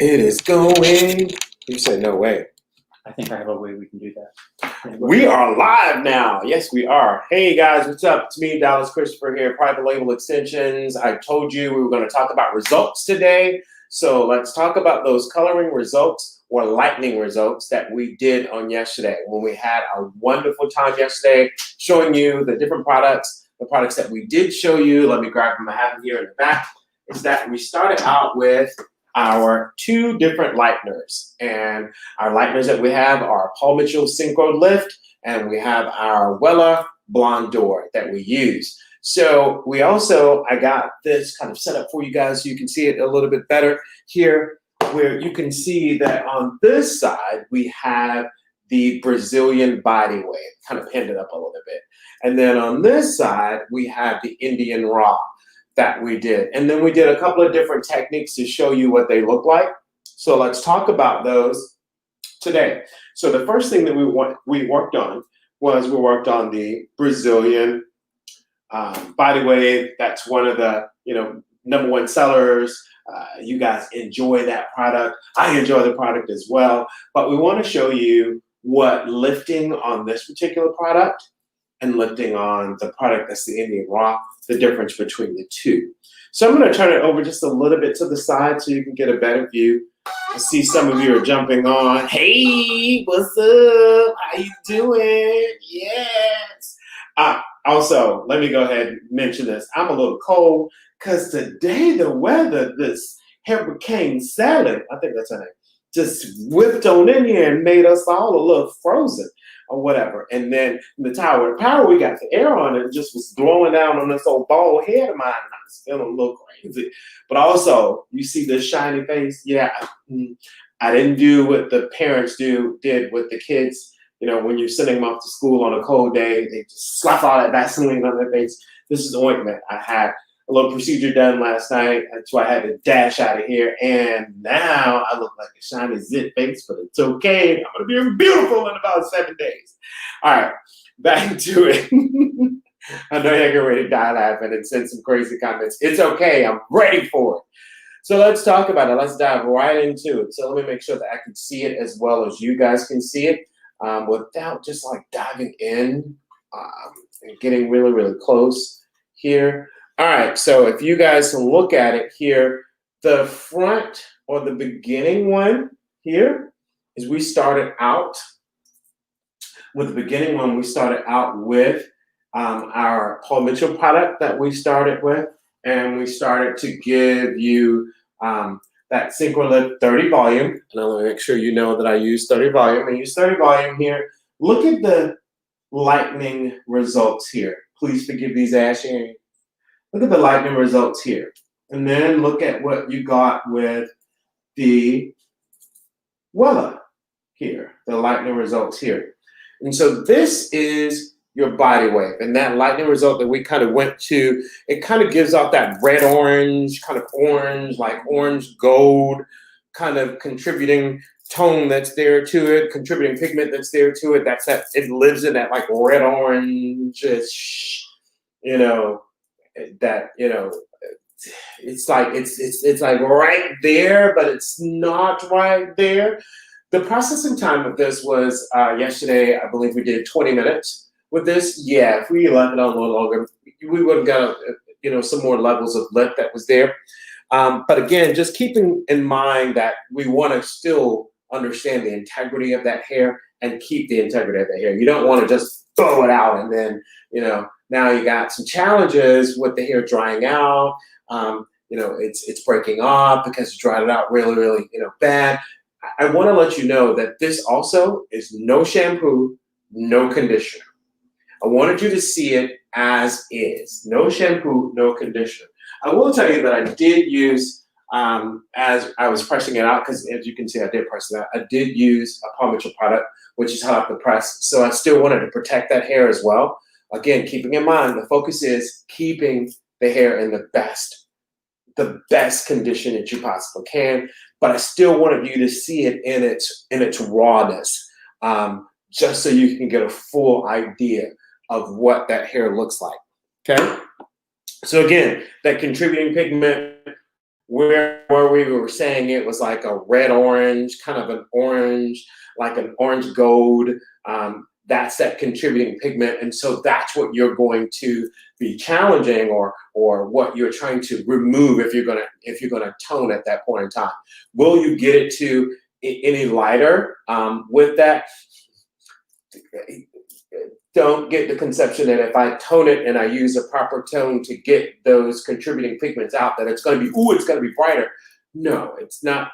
It is going. You said no way. I think I have a way we can do that. We are live now. Yes, we are. Hey guys, what's up? It's me, Dallas Christopher here, Private Label Extensions. I told you we were going to talk about results today. So let's talk about those coloring results or lightening results that we did on yesterday when we had a wonderful time yesterday showing you the different products, the products that we did show you. Let me grab them. I have them here in the back. Is that we started out with our two different lighteners, and our lighteners that we have are Paul Mitchell Syncro Lift, and we have our Wella Blondor that we use. So I got this kind of set up for you guys so you can see it a little bit better here, where you can see that on this side we have the Brazilian body wave, kind of pinned it up a little bit. And then on this side we have the Indian raw that we did. And then we did a couple of different techniques to show you what they look like. So let's talk about those today. So the first thing that we worked on the Brazilian body wave. That's one of the #1 sellers. You guys enjoy that product. I enjoy the product as well. But we want to show you what lifting on this particular product and lifting on the product that's the Indian raw, the difference between the two. So I'm going to turn it over just a little bit to the side so you can get a better view. I see some of you are jumping on. Hey, what's up? How you doing? Yes. Also, let me go ahead and mention this. I'm a little cold because today the weather, this hurricane Sally, I think that's her name, just whipped on in here and made us all a little frozen or whatever. And then the tower of power, we got the air on it, just was blowing down on this old bald head of mine, and I was feeling a little crazy. But also, you see this shiny face? Yeah, I didn't do what the parents did with the kids. When you're sending them off to school on a cold day, they just slap all that Vaseline on their face. This is ointment. I had a little procedure done last night. That's why I had to dash out of here. And now I look like a shiny zit face, but it's okay. I'm going to be beautiful in about 7 days. All right, back to it. I know you're getting ready to die laughing and send some crazy comments. It's okay. I'm ready for it. So let's talk about it. Let's dive right into it. So let me make sure that I can see it as well as you guys can see it without just like diving in and getting really, really close here. All right, so if you guys can look at it here, the front or the beginning one here is we started out with the beginning one. We started out with our Paul Mitchell product that we started with, and we started to give you that Syncro Lift 30 volume. And I want to make sure you know that I use 30 volume. I use 30 volume here. Look at the lightning results here. Please forgive these ashy. Look at the lightning results here. And then look at what you got with the Wella here, the lightning results here. And so this is your body wave. And that lightning result that we kind of went to, it kind of gives off that red-orange, kind of orange, like orange gold, kind of contributing tone that's there to it, contributing pigment that's there to it. It lives in that like red-orange, it's like right there, but it's not right there. The processing time of this was yesterday, I believe we did 20 minutes with this. Yeah, if we left it on a little longer, we would have got some more levels of lift that was there. But again, just keeping in mind that we want to still understand the integrity of that hair and keep the integrity of the hair. You don't want to just throw it out and then, now you got some challenges with the hair drying out. It's breaking off because you dried it out really, really, bad. I want to let you know that this also is no shampoo, no conditioner. I wanted you to see it as is. No shampoo, no conditioner. I will tell you that I did use, as I was pressing it out, because as you can see, I did press it out. I did use a Paul Mitchell product, which is hot to press. So I still wanted to protect that hair as well. Again, keeping in mind, the focus is keeping the hair in the best condition that you possibly can. But I still wanted you to see it in its rawness, just so you can get a full idea of what that hair looks like. Okay. So again, that contributing pigment where we were saying it was like a red-orange, kind of an orange, like an orange gold. That's that contributing pigment. And so that's what you're going to be challenging or what you're trying to remove if you're gonna tone at that point in time. Will you get it to any lighter with that? Don't get the conception that if I tone it and I use a proper tone to get those contributing pigments out, that it's going to be, it's going to be brighter. No, it's not.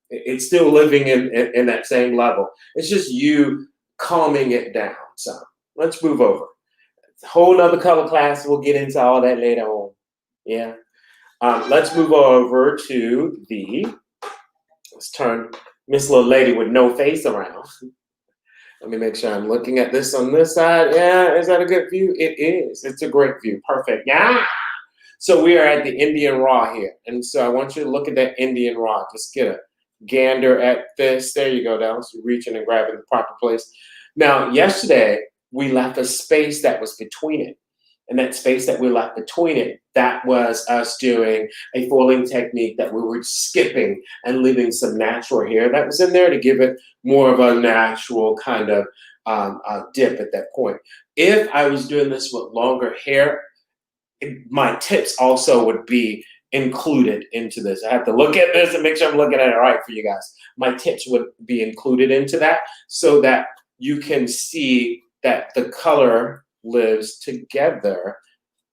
It's still living in that same level. It's just you calming it down. So let's move over. It's a whole nother color class. We'll get into all that later on. Yeah. Let's move over to let's turn Miss Little Lady with no face around. Let me make sure I'm looking at this on this side. Yeah, is that a good view? It is. It's a great view. Perfect. Yeah. So we are at the Indian raw here. And so I want you to look at that Indian raw. Just get a gander at this. There you go, Dallas. You're reaching and grabbing the proper place. Now, yesterday, we left a space that was between it. And that space that we left between it, that was us doing a foiling technique that we were skipping and leaving some natural hair that was in there to give it more of a natural kind of dip at that point. If I was doing this with longer hair, my tips also would be included into this. I have to look at this and make sure I'm looking at it right for you guys. My tips would be included into that so that you can see that the color lives together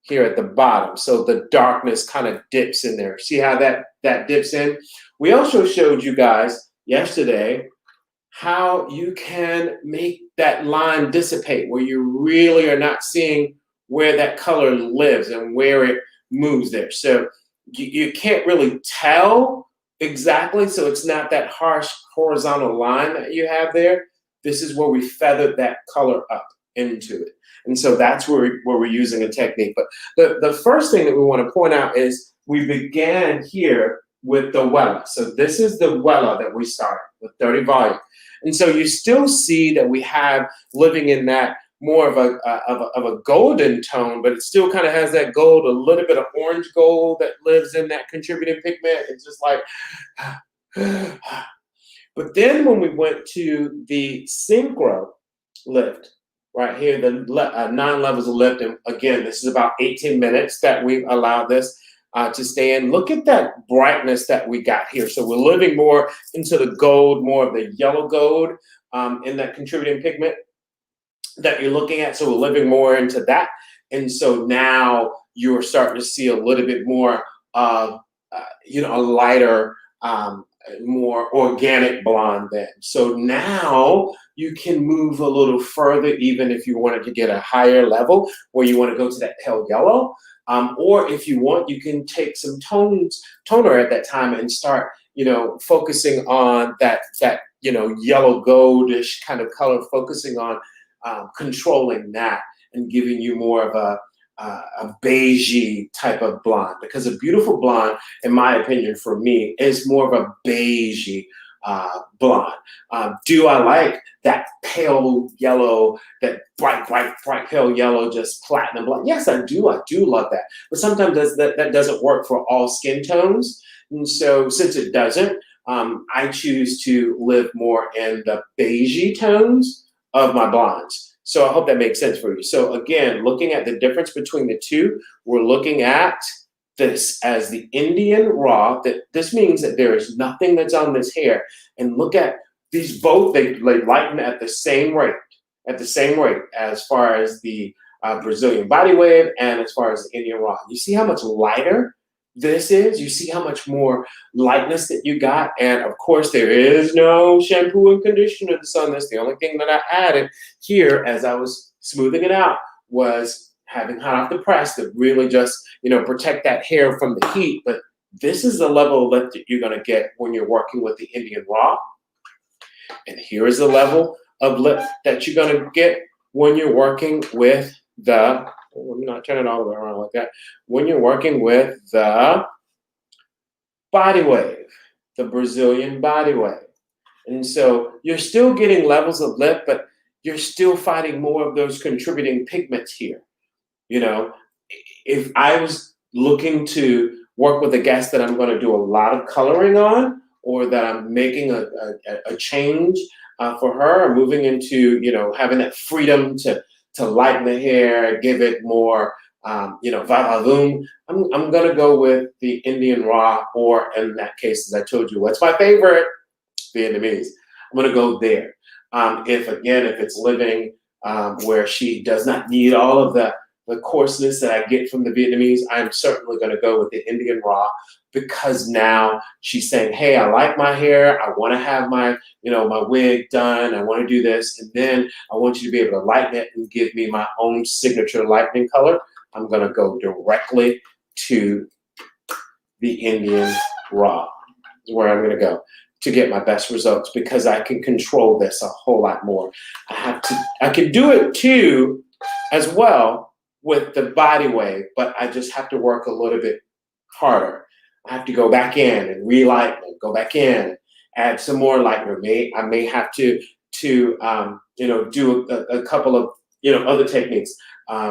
here at the bottom. So the darkness kind of dips in there. See how that dips in? We also showed you guys yesterday how you can make that line dissipate where you really are not seeing where that color lives and where it moves there. So you can't really tell exactly, so it's not that harsh horizontal line that you have there. This is where we feathered that color up into it. And so that's where we're using a technique. But the first thing that we want to point out is we began here with the Wella. So this is the Wella that we started with 30 volume. And so you still see that we have living in that more of a golden tone, but it still kind of has that gold, a little bit of orange gold that lives in that contributing pigment. It's just like, but then when we went to the Syncro lift, right here, the 9 levels of lift, and again, this is about 18 minutes that we've allowed this to stay in. Look at that brightness that we got here. So we're living more into the gold, more of the yellow gold in that contributing pigment that you're looking at. So we're living more into that. And so now you're starting to see a little bit more of, a lighter, more organic blonde then. So now you can move a little further, even if you wanted to get a higher level where you want to go to that pale yellow. Or if you want, you can take some toner at that time and start, focusing on that yellow goldish kind of color, focusing on controlling that and giving you more of a beigey type of blonde, because a beautiful blonde, in my opinion, for me, is more of a beigey blonde. Do I like that pale yellow, that bright pale yellow, just platinum blonde? Yes, I do. I do love that. But sometimes that doesn't work for all skin tones. And so since it doesn't, I choose to live more in the beigey tones of my blondes. So I hope that makes sense for you. So again, looking at the difference between the two, we're looking at this as the Indian raw. That this means that there is nothing that's on this hair. And look at these both, they lighten at the same rate, as far as the Brazilian body wave and as far as the Indian raw. You see how much lighter this is? You see how much more lightness that you got? And of course, there is no shampoo and conditioner that's on this. The only thing that I added here as I was smoothing it out was having hot off the press to really just, protect that hair from the heat. But this is the level of lift that you're going to get when you're working with the Indian raw. And here is the level of lift that you're going to get when you're working with the, let me not turn it all the way around like that, when you're working with the body wave, the Brazilian body wave. And so you're still getting levels of lift, but you're still fighting more of those contributing pigments here. If I was looking to work with a guest that I'm going to do a lot of coloring on, or that I'm making a change for her, or moving into, having that freedom to lighten the hair, give it more, va-va-voom, I'm going to go with the Indian raw, or in that case, as I told you, what's my favorite? Vietnamese. I'm going to go there. If it's living where she does not need all of the coarseness that I get from the Vietnamese, I'm certainly going to go with the Indian raw, because now she's saying, hey, I like my hair. I want to have my wig done. I want to do this. And then I want you to be able to lighten it and give me my own signature lightening color. I'm going to go directly to the Indian raw, is where I'm going to go to get my best results, because I can control this a whole lot more. I can do it too, as well, with the body wave, but I just have to work a little bit harder. I have to go back in and relighten it, go back in, add some more lightener. I may have to do a couple of other techniques,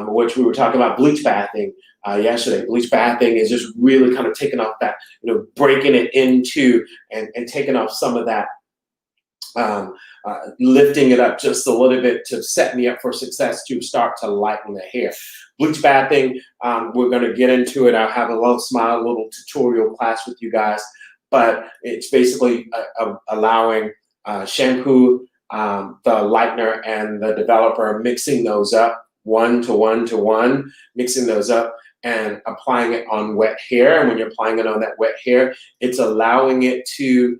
which we were talking about bleach bathing yesterday. Bleach bathing is just really kind of taking off that, breaking it into and taking off some of that, lifting it up just a little bit to set me up for success to start to lighten the hair. Bleach bathing, we're going to get into it. I'll have a little tutorial class with you guys, but it's basically allowing shampoo, the lightener, and the developer, mixing those up one to one, mixing those up and applying it on wet hair. And when you're applying it on that wet hair, it's allowing it to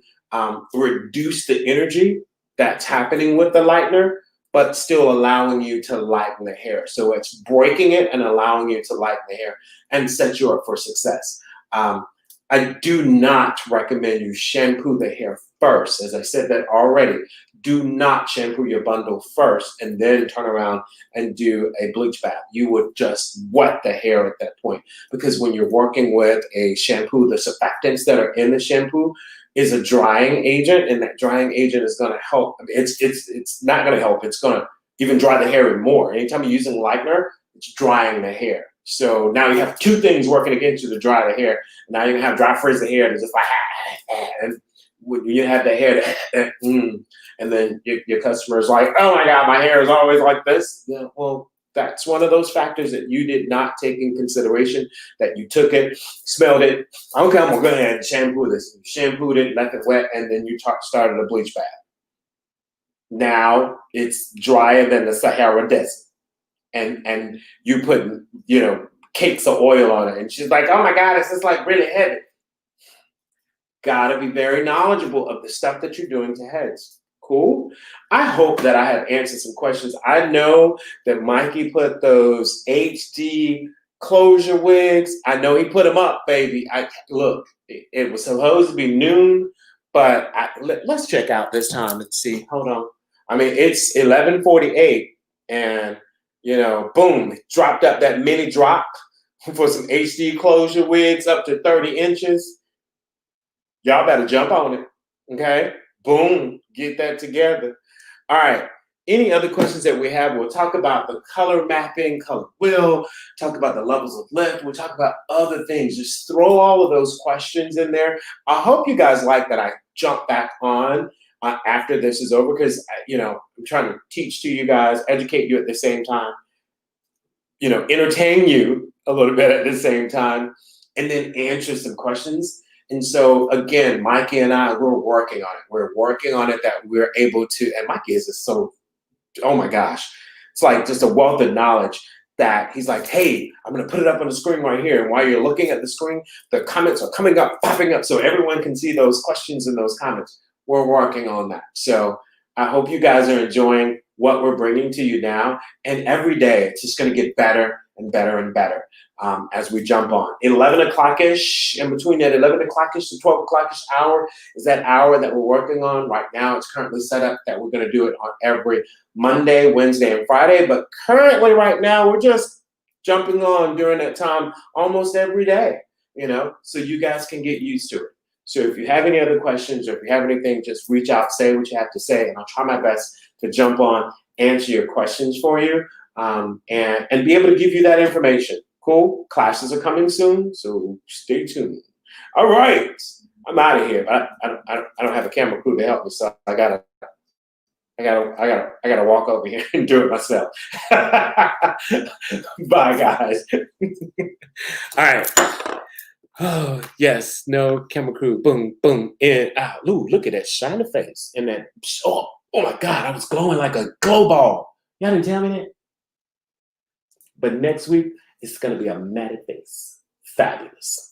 reduce the energy that's happening with the lightener, but still allowing you to lighten the hair. So it's breaking it and allowing you to lighten the hair and set you up for success. I do not recommend you shampoo the hair first. As I said that already, do not shampoo your bundle first and then turn around and do a bleach bath. You would just wet the hair at that point, because when you're working with a shampoo, the surfactants that are in the shampoo is a drying agent, and that drying agent is going to help. It's not going to help. It's going to even dry the hair even more. Anytime you're using lightener, it's drying the hair. So now you have two things working against you to dry the hair. Now you're going to have dry frizzy hair that's just like, and when you have the hair that, and then your customer's like, oh my God, my hair is always like this. Yeah, well, that's one of those factors that you did not take in consideration, that you took it, smelled it. Okay, I'm going to go ahead and shampoo this. You shampooed it, left it wet, and then you started a bleach bath. Now it's drier than the Sahara Desert. And you put, cakes of oil on it. And she's like, oh my God, it's just like really heavy. Gotta be very knowledgeable of the stuff that you're doing to heads. Cool. I hope that I have answered some questions. I know that Mikey put those HD closure wigs. I know he put them up, baby. Look, it was supposed to be noon, but let's check out this time and see. Hold on. I mean, it's 11:48, and boom, dropped up that mini drop for some HD closure wigs up to 30 inches. Y'all better jump on it, okay? Boom, get that together. All right, any other questions that we have? We'll talk about the color mapping, color wheel, talk about the levels of lift. We'll talk about other things. Just throw all of those questions in there. I hope you guys like that I jump back on after this is over, because, I'm trying to teach to you guys, educate you at the same time, entertain you a little bit at the same time, and then answer some questions. And so, again, Mikey and I, we're working on it. We're working on it that we're able to, and Mikey is just so, oh my gosh, it's like just a wealth of knowledge that he's like, hey, I'm going to put it up on the screen right here. And while you're looking at the screen, the comments are coming up, popping up, so everyone can see those questions in those comments. We're working on that. So I hope you guys are enjoying what we're bringing to you now. And every day, it's just going to get better and better and better. As we jump on 11 o'clock-ish, and between that 11 o'clock-ish to 12 o'clock-ish hour is that hour that we're working on right now. It's currently set up that we're going to do it on every Monday, Wednesday, and Friday. But currently right now, we're just jumping on during that time almost every day, so you guys can get used to it. So if you have any other questions, or if you have anything, just reach out, say what you have to say, and I'll try my best to jump on, answer your questions for you, and be able to give you that information. Cool. Classes are coming soon, so stay tuned. All right, I'm out of here. But I don't have a camera crew to help me, so I gotta walk over here and do it myself. Bye, guys. All right. Oh, yes, no camera crew. Boom, boom, in, out. Ooh, look at that shiny face. And that, oh my God, I was glowing like a glow ball. Y'all didn't tell me that? But next week, it's going to be a matted face. Fabulous.